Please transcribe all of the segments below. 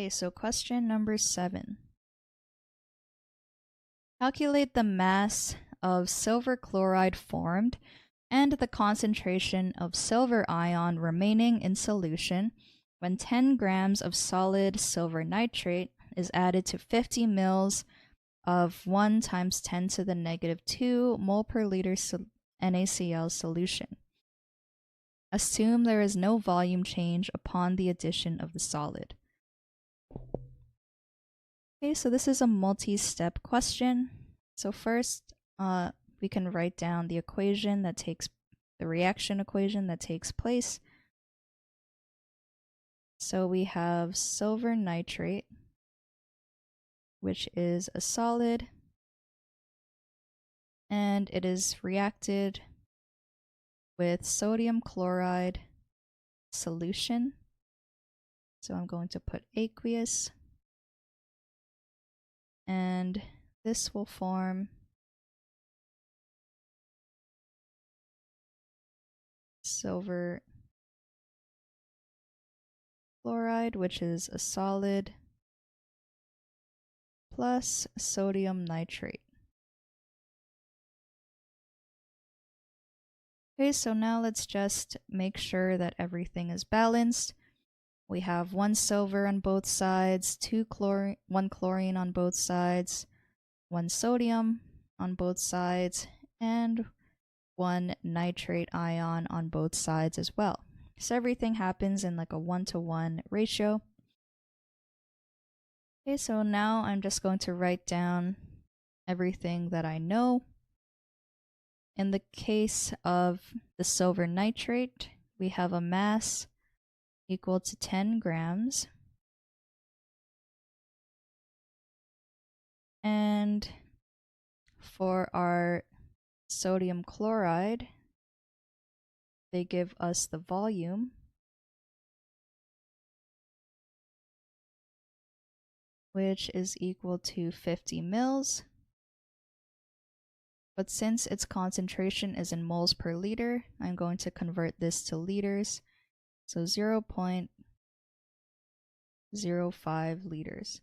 Okay, so question number 7. Calculate the mass of silver chloride formed and the concentration of silver ion remaining in solution when 10 grams of solid silver nitrate is added to 50 mils of 1 times 10 to the negative 2 mole per liter NaCl solution. Assume there is no volume change upon the addition of the solid. Okay, so this is a multi-step question. So first, we can write down the reaction equation that takes place. So we have silver nitrate, which is a solid, and it is reacted with sodium chloride solution. So I'm going to put aqueous, and this will form silver chloride, which is a solid, plus sodium nitrate. Okay, so now let's just make sure that everything is balanced. We have 1 silver on both sides, 1 chlorine on both sides, 1 sodium on both sides, and 1 nitrate ion on both sides as well. So everything happens in like a 1-to-1 ratio. Okay, so now I'm just going to write down everything that I know. In the case of the silver nitrate, we have a mass equal to 10 grams. And for our sodium chloride, they give us the volume, which is equal to 50 mils. But since its concentration is in moles per liter, I'm going to convert this to liters. So 0.05 liters.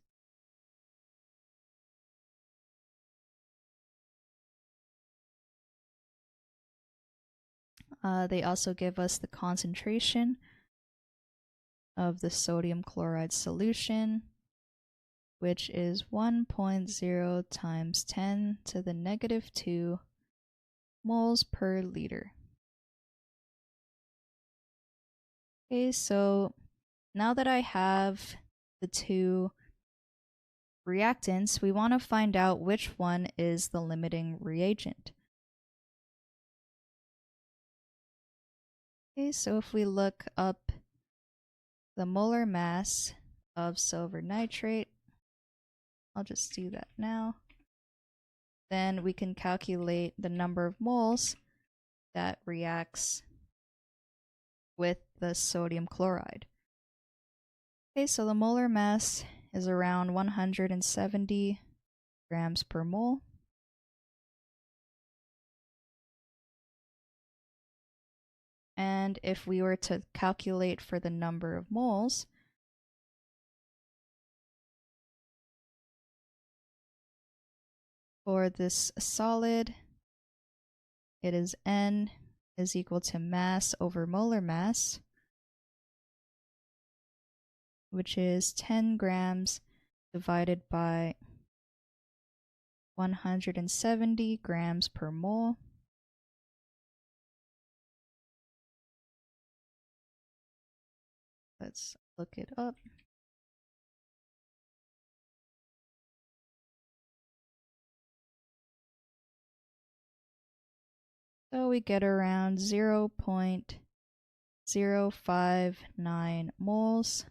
They also give us the concentration of the sodium chloride solution, which is 1.0 times 10 to the negative 2 moles per liter. Okay, so now that I have the two reactants, we want to find out which one is the limiting reagent. Okay, so if we look up the molar mass of silver nitrate, I'll just do that now. Then we can calculate the number of moles that reacts with the sodium chloride. Okay, so the molar mass is around 170 grams per mole. And if we were to calculate for the number of moles, for this solid, it is N is equal to mass over molar mass, which is 10 grams divided by 170 grams per mole. Let's look it up. So we get around 0.059 moles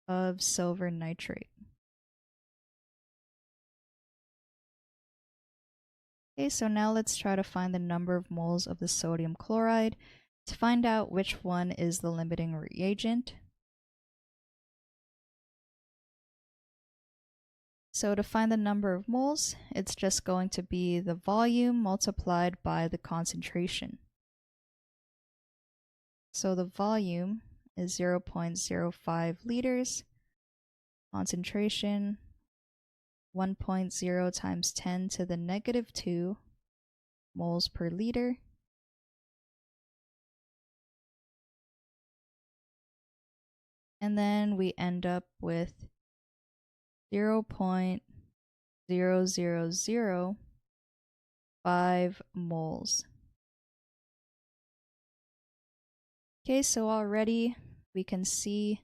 of silver nitrate. Okay, so now let's try to find the number of moles of the sodium chloride to find out which one is the limiting reagent. So to find the number of moles, it's just going to be the volume multiplied by the concentration. So the volume is 0.05 liters. Concentration 1.0 times 10 to the negative 2 moles per liter. And then we end up with 0.0005 moles. Okay, so already we can see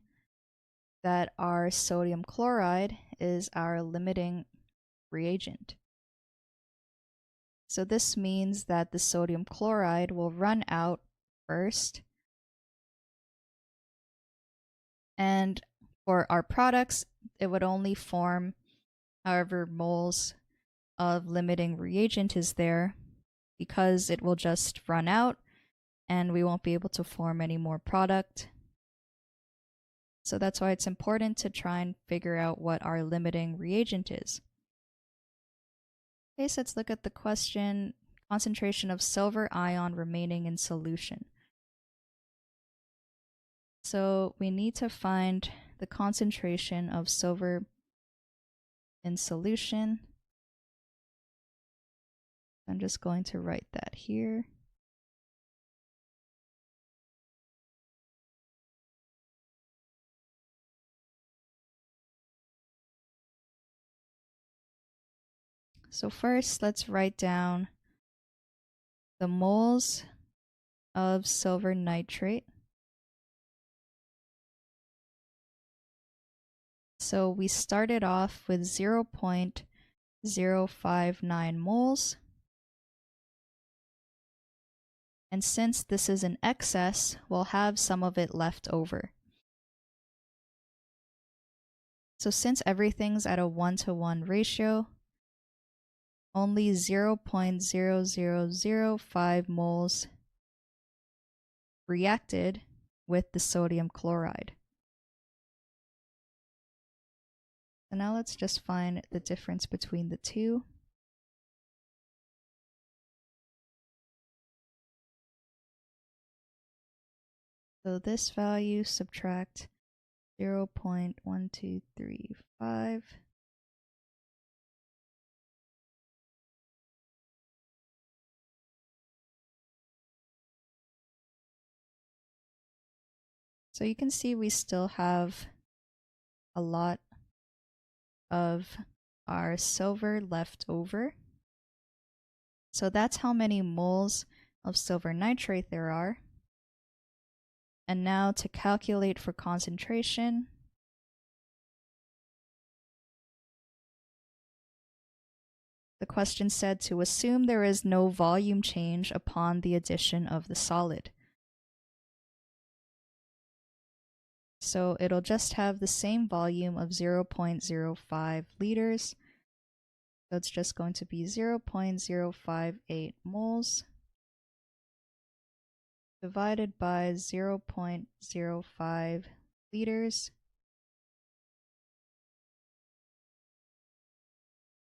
that our sodium chloride is our limiting reagent. So this means that the sodium chloride will run out first. And for our products, it would only form however moles of limiting reagent is there, because it will just run out and we won't be able to form any more product. So that's why it's important to try and figure out what our limiting reagent is. Okay, so let's look at the question, concentration of silver ion remaining in solution. So we need to find the concentration of silver in solution. I'm just going to write that here. So first, let's write down the moles of silver nitrate. So we started off with 0.059 moles. And since this is an excess, we'll have some of it left over. So since everything's at a 1-to-1 ratio, only 0.0005 moles reacted with the sodium chloride. So now let's just find the difference between the two. So this value subtract 0.1235. So you can see we still have a lot of our silver left over. So that's how many moles of silver nitrate there are. And now to calculate for concentration, the question said to assume there is no volume change upon the addition of the solid. So it'll just have the same volume of 0.05 liters. So it's just going to be 0.058 moles divided by 0.05 liters.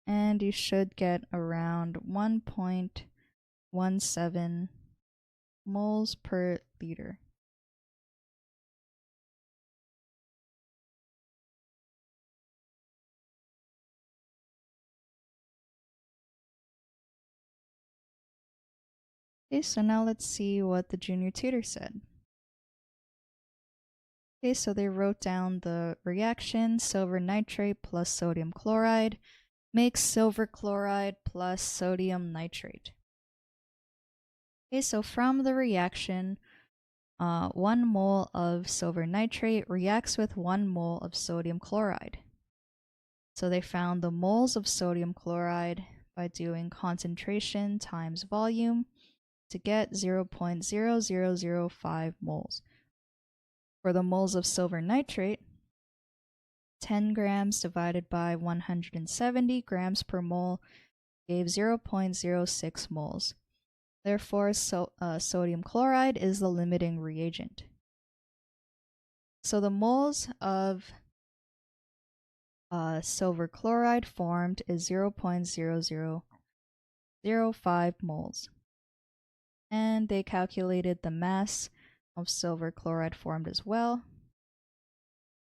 And you should get around 1.17 moles per liter. Okay, so now let's see what the junior tutor said. Okay, so they wrote down the reaction, silver nitrate plus sodium chloride makes silver chloride plus sodium nitrate. Okay, so from the reaction, 1 mole of silver nitrate reacts with 1 mole of sodium chloride. So they found the moles of sodium chloride by doing concentration times volume to get 0.0005 moles. For the moles of silver nitrate, 10 grams divided by 170 grams per mole gave 0.06 moles. Therefore, sodium chloride is the limiting reagent. So the moles of silver chloride formed is 0.0005 moles. And they calculated the mass of silver chloride formed as well.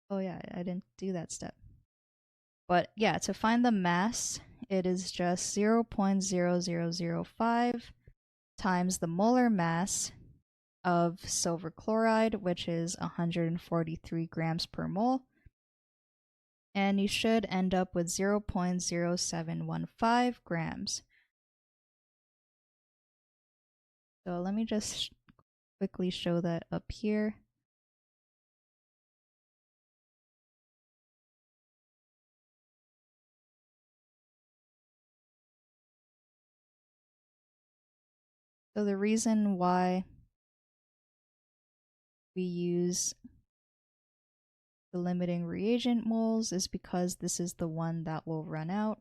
Oh yeah, I didn't do that step. But yeah, to find the mass, it is just 0.0005 times the molar mass of silver chloride, which is 143 grams per mole. And you should end up with 0.0715 grams. So let me just quickly show that up here. So the reason why we use the limiting reagent moles is because this is the one that will run out.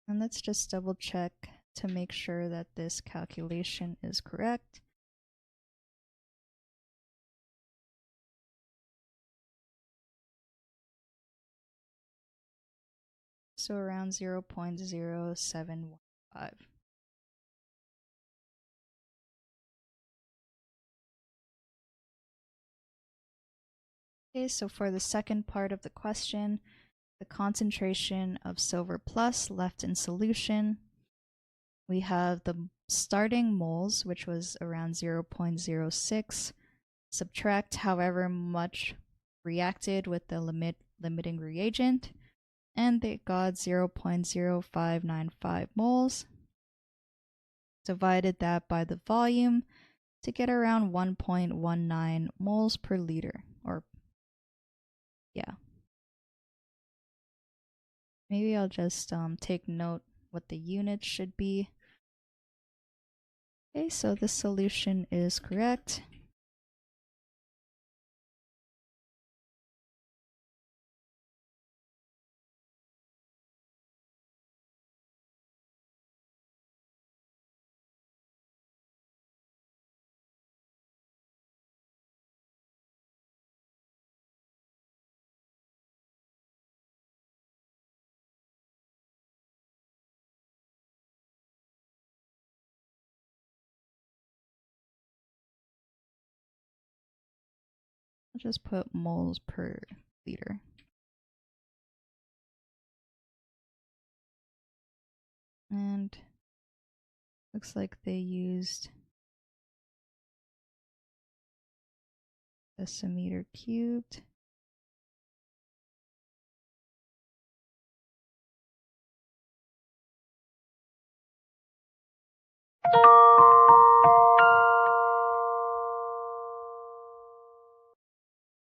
And let's just double check to make sure that this calculation is correct. So around 0.0715. Okay, so for the second part of the question, the concentration of silver plus left in solution, we have the starting moles, which was around 0.06, subtract however much reacted with the limiting reagent, and they got 0.0595 moles. Divided that by the volume to get around 1.19 moles per liter, or yeah. Maybe I'll just take note what the units should be. Okay, so the solution is correct. I'll just put moles per liter. And looks like they used decimeter cubed.